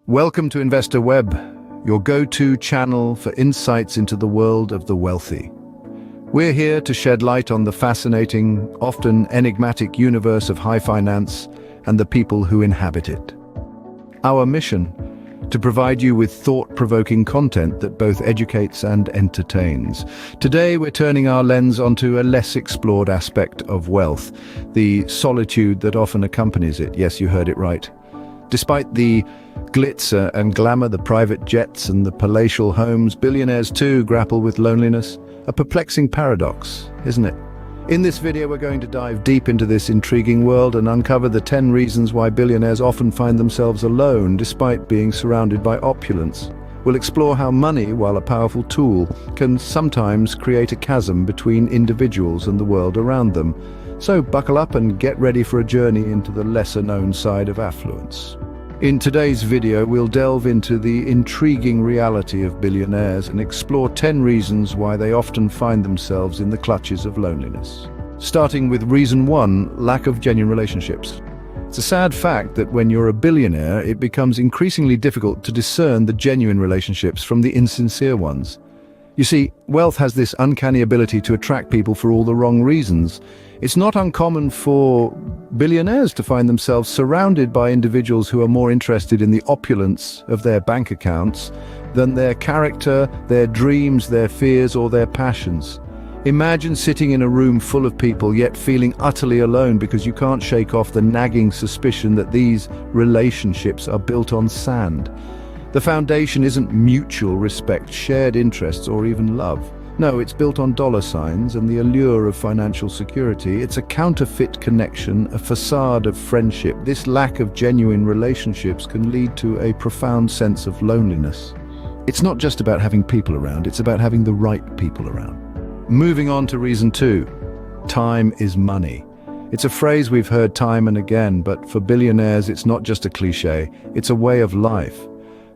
Welcome to Investor Web, your go-to channel for insights into the world of the wealthy. We're here to shed light on the fascinating, often enigmatic universe of high finance and the people who inhabit it. Our mission: to provide you with thought-provoking content that both educates and entertains. Today we're turning our lens onto a less explored aspect of wealth, the solitude that often accompanies it. Yes, you heard it right. Despite the glitz and glamour, the private jets and the palatial homes, billionaires too grapple with loneliness. A perplexing paradox, isn't it? In this video we're going to dive deep into this intriguing world and uncover the 10 reasons why billionaires often find themselves alone despite being surrounded by opulence. We'll explore how money, while a powerful tool, can sometimes create a chasm between individuals and the world around them. So buckle up and get ready for a journey into the lesser-known side of affluence. In today's video, we'll delve into the intriguing reality of billionaires and explore 10 reasons why they often find themselves in the clutches of loneliness. Starting with reason 1, lack of genuine relationships. It's a sad fact that when you're a billionaire, it becomes increasingly difficult to discern the genuine relationships from the insincere ones. You see, wealth has this uncanny ability to attract people for all the wrong reasons. It's not uncommon for billionaires to find themselves surrounded by individuals who are more interested in the opulence of their bank accounts than their character, their dreams, their fears, or their passions. Imagine sitting in a room full of people yet feeling utterly alone because you can't shake off the nagging suspicion that these relationships are built on sand. The foundation isn't mutual respect, shared interests, or even love. No, it's built on dollar signs and the allure of financial security. It's a counterfeit connection, a facade of friendship. This lack of genuine relationships can lead to a profound sense of loneliness. It's not just about having people around, it's about having the right people around. Moving on to reason 2, time is money. It's a phrase we've heard time and again, but for billionaires it's not just a cliche, it's a way of life.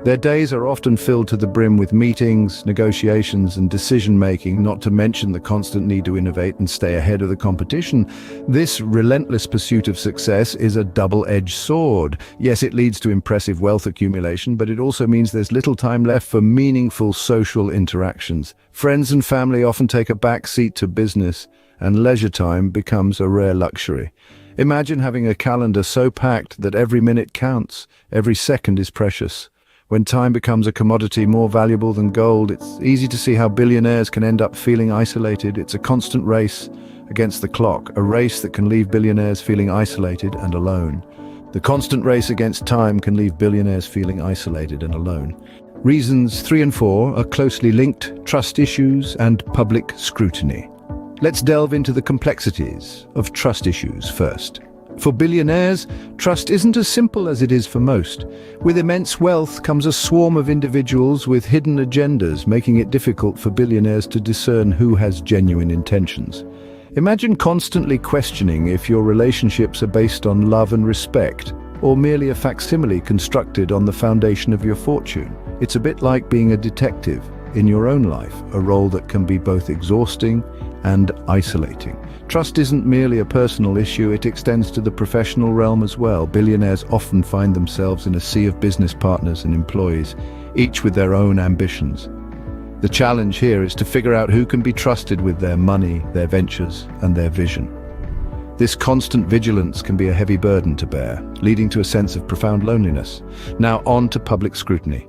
Their days are often filled to the brim with meetings, negotiations, and decision-making, not to mention the constant need to innovate and stay ahead of the competition. This relentless pursuit of success is a double-edged sword. Yes, it leads to impressive wealth accumulation, but it also means there's little time left for meaningful social interactions. Friends and family often take a back seat to business, and leisure time becomes a rare luxury. Imagine having a calendar so packed that every minute counts, every second is precious. When time becomes a commodity more valuable than gold, it's easy to see how billionaires can end up feeling isolated. It's a constant race against the clock, a race that can leave billionaires feeling isolated and alone. The constant race against time can leave billionaires feeling isolated and alone. Reasons 3 and 4 are closely linked: trust issues and public scrutiny. Let's delve into the complexities of trust issues first. For billionaires, trust isn't as simple as it is for most. With immense wealth comes a swarm of individuals with hidden agendas, making it difficult for billionaires to discern who has genuine intentions. Imagine constantly questioning if your relationships are based on love and respect, or merely a facsimile constructed on the foundation of your fortune. It's a bit like being a detective in your own life, a role that can be both exhausting and isolating. Trust isn't merely a personal issue, it extends to the professional realm as well. Billionaires often find themselves in a sea of business partners and employees, each with their own ambitions. The challenge here is to figure out who can be trusted with their money, their ventures, and their vision. This constant vigilance can be a heavy burden to bear, leading to a sense of profound loneliness. Now on to public scrutiny.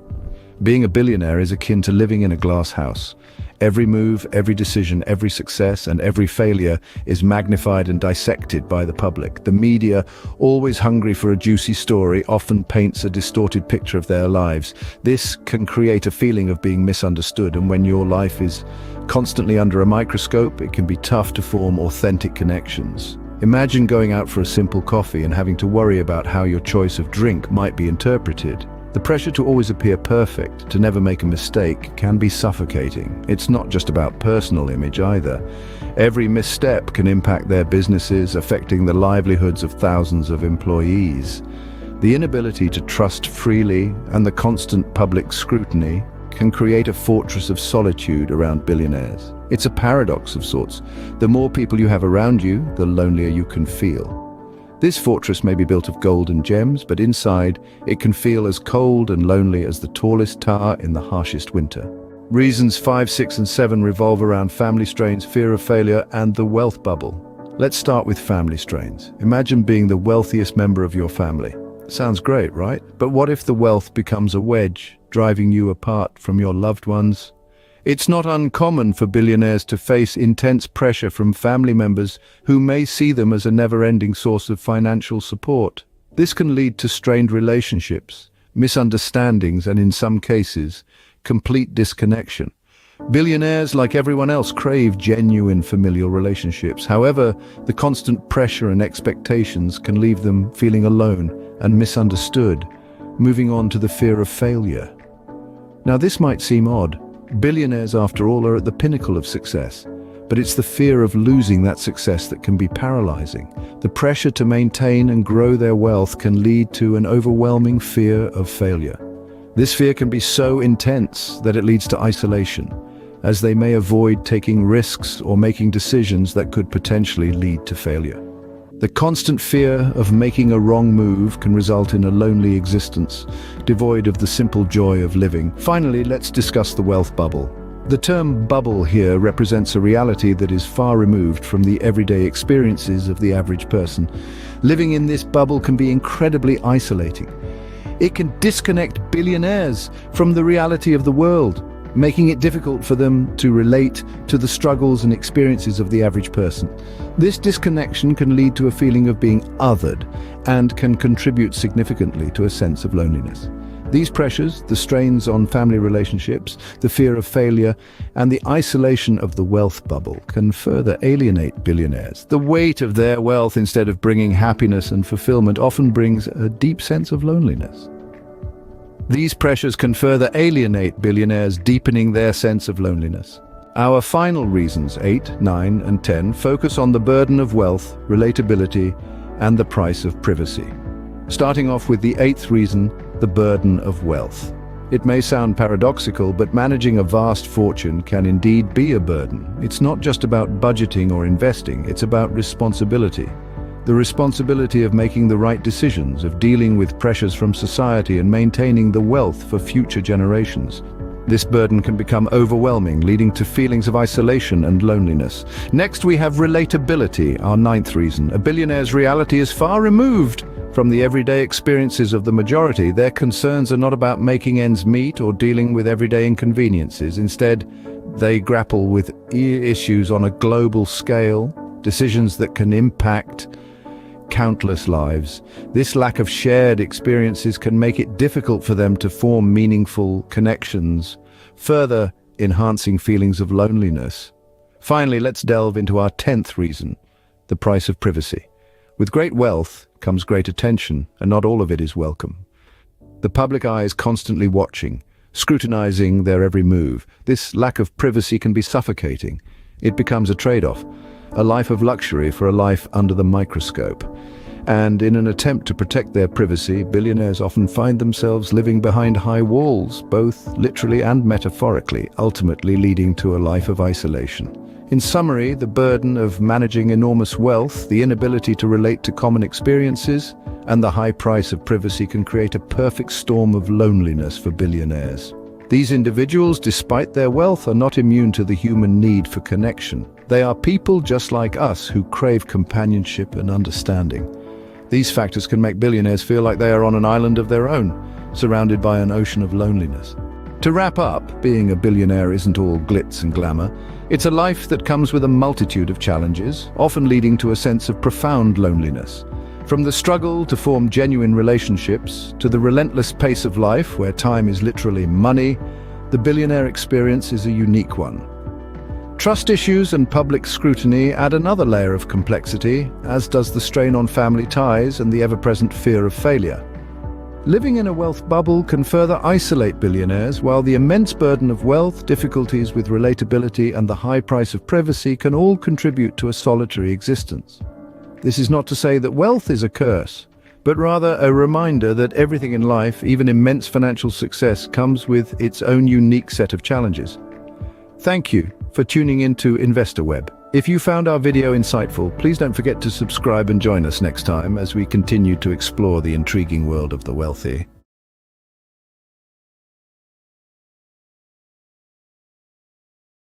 Being a billionaire is akin to living in a glass house. Every move, every decision, every success, and every failure is magnified and dissected by the public. The media, always hungry for a juicy story, often paints a distorted picture of their lives. This can create a feeling of being misunderstood, and when your life is constantly under a microscope, it can be tough to form authentic connections. Imagine going out for a simple coffee and having to worry about how your choice of drink might be interpreted. The pressure to always appear perfect, to never make a mistake, can be suffocating. It's not just about personal image either. Every misstep can impact their businesses, affecting the livelihoods of thousands of employees. The inability to trust freely and the constant public scrutiny can create a fortress of solitude around billionaires. It's a paradox of sorts. The more people you have around you, the lonelier you can feel. This fortress may be built of gold and gems, but inside, it can feel as cold and lonely as the tallest tower in the harshest winter. Reasons 5, 6, and 7 revolve around family strains, fear of failure, and the wealth bubble. Let's start with family strains. Imagine being the wealthiest member of your family. Sounds great, right? But what if the wealth becomes a wedge, driving you apart from your loved ones? It's not uncommon for billionaires to face intense pressure from family members who may see them as a never-ending source of financial support. This can lead to strained relationships, misunderstandings, and in some cases, complete disconnection. Billionaires, like everyone else, crave genuine familial relationships. However, the constant pressure and expectations can leave them feeling alone and misunderstood, moving on to the fear of failure. Now, this might seem odd. Billionaires, after all, are at the pinnacle of success, but it's the fear of losing that success that can be paralyzing. The pressure to maintain and grow their wealth can lead to an overwhelming fear of failure. This fear can be so intense that it leads to isolation, as they may avoid taking risks or making decisions that could potentially lead to failure. The constant fear of making a wrong move can result in a lonely existence, devoid of the simple joy of living. Finally, let's discuss the wealth bubble. The term bubble here represents a reality that is far removed from the everyday experiences of the average person. Living in this bubble can be incredibly isolating. It can disconnect billionaires from the reality of the world, making it difficult for them to relate to the struggles and experiences of the average person. This disconnection can lead to a feeling of being othered and can contribute significantly to a sense of loneliness. These pressures, the strains on family relationships, the fear of failure, and the isolation of the wealth bubble can further alienate billionaires. The weight of their wealth, instead of bringing happiness and fulfillment, often brings a deep sense of loneliness. These pressures can further alienate billionaires, deepening their sense of loneliness. Our final reasons, 8, 9, and 10, focus on the burden of wealth, relatability, and the price of privacy. Starting off with the 8th reason, the burden of wealth. It may sound paradoxical, but managing a vast fortune can indeed be a burden. It's not just about budgeting or investing, it's about responsibility. The responsibility of making the right decisions, of dealing with pressures from society and maintaining the wealth for future generations. This burden can become overwhelming, leading to feelings of isolation and loneliness. Next, we have relatability, our 9th reason. A billionaire's reality is far removed from the everyday experiences of the majority. Their concerns are not about making ends meet or dealing with everyday inconveniences. Instead, they grapple with issues on a global scale, decisions that can impact countless lives. This lack of shared experiences can make it difficult for them to form meaningful connections, further enhancing feelings of loneliness. Finally, let's delve into our 10th reason, the price of privacy. With great wealth comes great attention, and not all of it is welcome. The public eye is constantly watching, scrutinizing their every move. This lack of privacy can be suffocating. It becomes a trade-off, a life of luxury for a life under the microscope. And in an attempt to protect their privacy, billionaires often find themselves living behind high walls, both literally and metaphorically, ultimately leading to a life of isolation. In summary, the burden of managing enormous wealth, the inability to relate to common experiences, and the high price of privacy can create a perfect storm of loneliness for billionaires. These individuals, despite their wealth, are not immune to the human need for connection. They are people just like us who crave companionship and understanding. These factors can make billionaires feel like they are on an island of their own, surrounded by an ocean of loneliness. To wrap up, being a billionaire isn't all glitz and glamour. It's a life that comes with a multitude of challenges, often leading to a sense of profound loneliness. From the struggle to form genuine relationships, to the relentless pace of life where time is literally money, the billionaire experience is a unique one. Trust issues and public scrutiny add another layer of complexity, as does the strain on family ties and the ever-present fear of failure. Living in a wealth bubble can further isolate billionaires, while the immense burden of wealth, difficulties with relatability, and the high price of privacy can all contribute to a solitary existence. This is not to say that wealth is a curse, but rather a reminder that everything in life, even immense financial success, comes with its own unique set of challenges. Thank you for tuning in to InvestorWeb. If you found our video insightful, please don't forget to subscribe and join us next time as we continue to explore the intriguing world of the wealthy.